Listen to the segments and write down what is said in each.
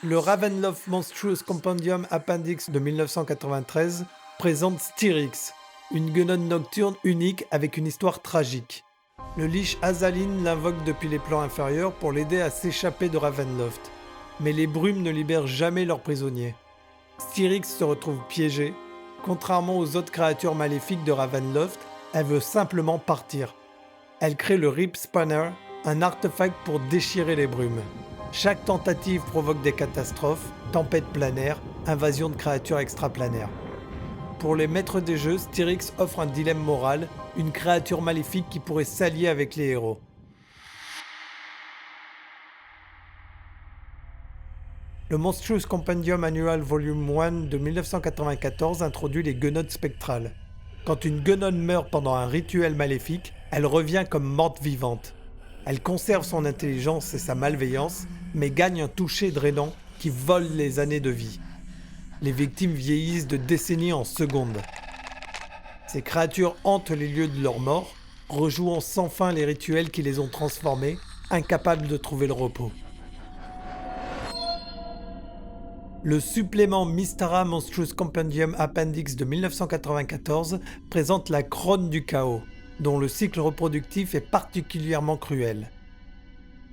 Le Ravenloft Monstrous Compendium Appendix de 1993 présente Styx, une guenonne nocturne unique avec une histoire tragique. Le Lich Azalin l'invoque depuis les plans inférieurs pour l'aider à s'échapper de Ravenloft. Mais les brumes ne libèrent jamais leurs prisonniers. Styx se retrouve piégée. Contrairement aux autres créatures maléfiques de Ravenloft, elle veut simplement partir. Elle crée le Rip Spanner, un artefact pour déchirer les brumes. Chaque tentative provoque des catastrophes, tempêtes planaires, invasion de créatures extraplanaires. Pour les maîtres des jeux, Styx offre un dilemme moral, une créature maléfique qui pourrait s'allier avec les héros. Le Monstrous Compendium Annual Volume 1 de 1994 introduit les guenottes spectrales. Quand une guenonne meurt pendant un rituel maléfique, elle revient comme morte vivante. Elle conserve son intelligence et sa malveillance, mais gagne un toucher drainant qui vole les années de vie. Les victimes vieillissent de décennies en secondes. Ces créatures hantent les lieux de leur mort, rejouant sans fin les rituels qui les ont transformés, incapables de trouver le repos. Le supplément Mystara Monstrous Compendium Appendix de 1994 présente la Crone du Chaos, dont le cycle reproductif est particulièrement cruel.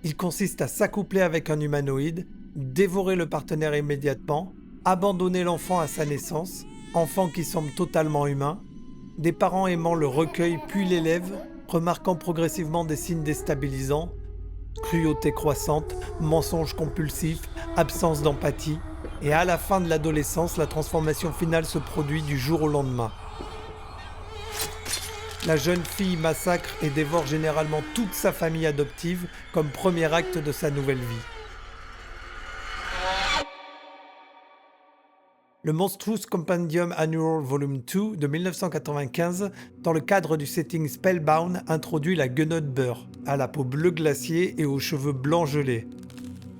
Il consiste à s'accoupler avec un humanoïde, dévorer le partenaire immédiatement, abandonner l'enfant à sa naissance, enfant qui semble totalement humain, des parents aimant le recueil puis l'élève, remarquant progressivement des signes déstabilisants, cruauté croissante, mensonges compulsifs, absence d'empathie, et à la fin de l'adolescence, la transformation finale se produit du jour au lendemain. La jeune fille massacre et dévore généralement toute sa famille adoptive comme premier acte de sa nouvelle vie. Le Monstrous Compendium Annual Volume 2 de 1995, dans le cadre du setting Spellbound, introduit la guenotte beurre, à la peau bleu glacier et aux cheveux blancs gelés.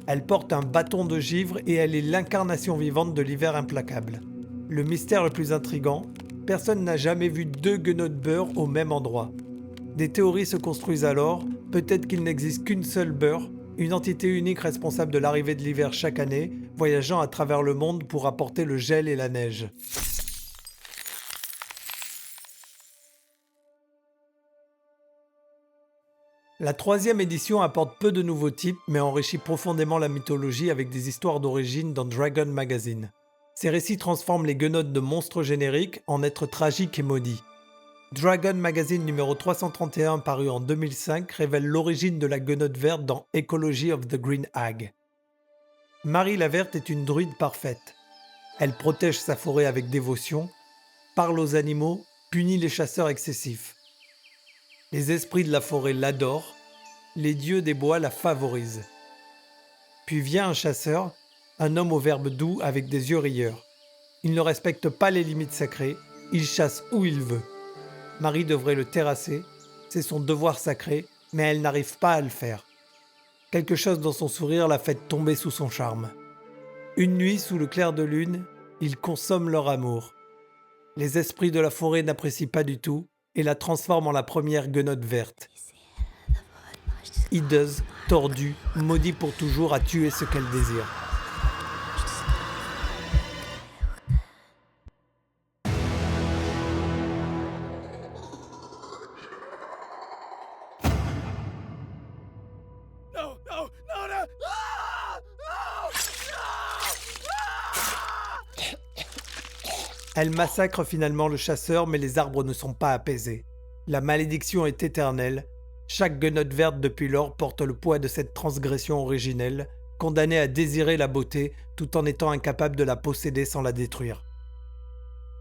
Elle porte un bâton de givre et elle est l'incarnation vivante de l'hiver implacable. Le mystère le plus intrigant, personne n'a jamais vu deux guenottes beurre au même endroit. Des théories se construisent alors, peut-être qu'il n'existe qu'une seule beurre, une entité unique responsable de l'arrivée de l'hiver chaque année, voyageant à travers le monde pour apporter le gel et la neige. La troisième édition apporte peu de nouveaux types, mais enrichit profondément la mythologie avec des histoires d'origine dans Dragon Magazine. Ces récits transforment les guenottes de monstres génériques en êtres tragiques et maudits. Dragon Magazine numéro 331 paru en 2005 révèle l'origine de la guenotte verte dans Ecology of the Green Hag. Marie la Verte est une druide parfaite. Elle protège sa forêt avec dévotion, parle aux animaux, punit les chasseurs excessifs. Les esprits de la forêt l'adorent, les dieux des bois la favorisent. Puis vient un chasseur, un homme au verbe doux avec des yeux rieurs. Il ne respecte pas les limites sacrées, il chasse où il veut. Marie devrait le terrasser, c'est son devoir sacré, mais elle n'arrive pas à le faire. Quelque chose dans son sourire la fait tomber sous son charme. Une nuit, sous le clair de lune, ils consomment leur amour. Les esprits de la forêt n'apprécient pas du tout et la transforment en la première guenotte verte. Hideuse, tordue, maudite pour toujours à tuer ce qu'elle désire. No, no, no, no! Ah! Elle massacre finalement le chasseur, mais les arbres ne sont pas apaisés. La malédiction est éternelle. Chaque guenotte verte depuis lors porte le poids de cette transgression originelle, condamnée à désirer la beauté tout en étant incapable de la posséder sans la détruire.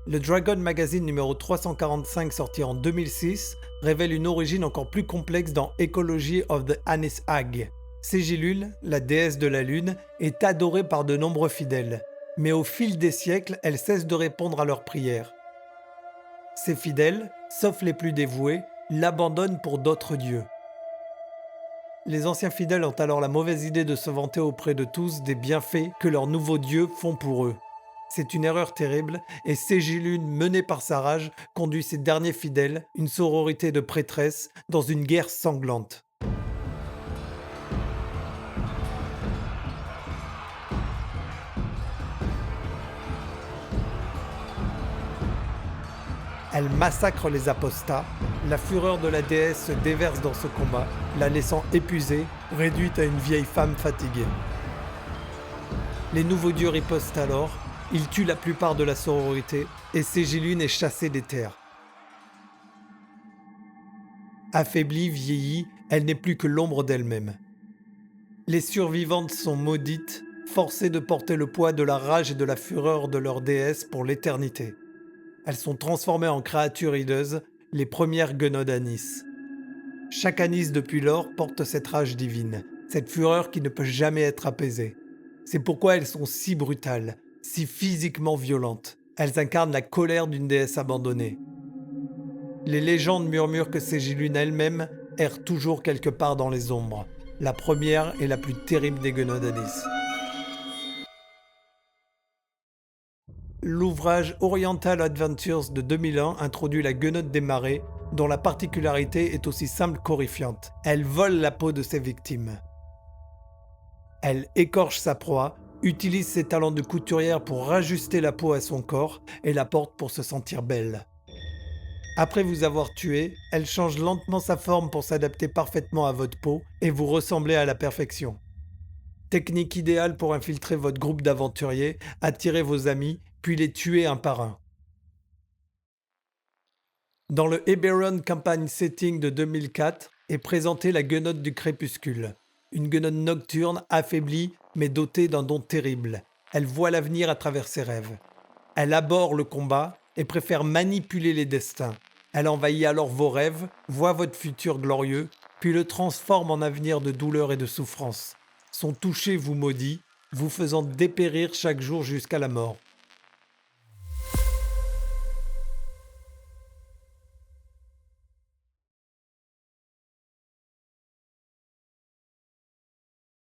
Le Dragon Magazine numéro 345 sorti en 2006 révèle une origine encore plus complexe dans Ecology of the Anis Hag. Ségilul, la déesse de la lune, est adorée par de nombreux fidèles, mais au fil des siècles, elle cesse de répondre à leurs prières. Ces fidèles, sauf les plus dévoués, l'abandonnent pour d'autres dieux. Les anciens fidèles ont alors la mauvaise idée de se vanter auprès de tous des bienfaits que leurs nouveaux dieux font pour eux. C'est une erreur terrible, et Ségilune, menée par sa rage, conduit ses derniers fidèles, une sororité de prêtresses, dans une guerre sanglante. Elle massacre les apostats, la fureur de la déesse se déverse dans ce combat, la laissant épuisée, réduite à une vieille femme fatiguée. Les nouveaux dieux ripostent alors, ils tuent la plupart de la sororité, et Ségilune est chassée des terres. Affaiblie, vieillie, elle n'est plus que l'ombre d'elle-même. Les survivantes sont maudites, forcées de porter le poids de la rage et de la fureur de leur déesse pour l'éternité. Elles sont transformées en créatures hideuses, les premières guenaudes Anis. Chaque Anis depuis lors porte cette rage divine, cette fureur qui ne peut jamais être apaisée. C'est pourquoi elles sont si brutales, si physiquement violentes. Elles incarnent la colère d'une déesse abandonnée. Les légendes murmurent que Ségilune elle-même erre toujours quelque part dans les ombres, la première et la plus terrible des guenaudes Anis. L'ouvrage Oriental Adventures de 2001 introduit la guenaude des marais, dont la particularité est aussi simple qu'horrifiante. Elle vole la peau de ses victimes. Elle écorche sa proie, utilise ses talents de couturière pour rajuster la peau à son corps et la porte pour se sentir belle. Après vous avoir tué, elle change lentement sa forme pour s'adapter parfaitement à votre peau et vous ressembler à la perfection. Technique idéale pour infiltrer votre groupe d'aventuriers, attirer vos amis, puis les tuer un par un. Dans le Eberron Campaign Setting de 2004 est présentée la guenaude du crépuscule. Une guenaude nocturne, affaiblie, mais dotée d'un don terrible. Elle voit l'avenir à travers ses rêves. Elle abhorre le combat et préfère manipuler les destins. Elle envahit alors vos rêves, voit votre futur glorieux, puis le transforme en avenir de douleur et de souffrance. Son toucher vous maudit, vous faisant dépérir chaque jour jusqu'à la mort.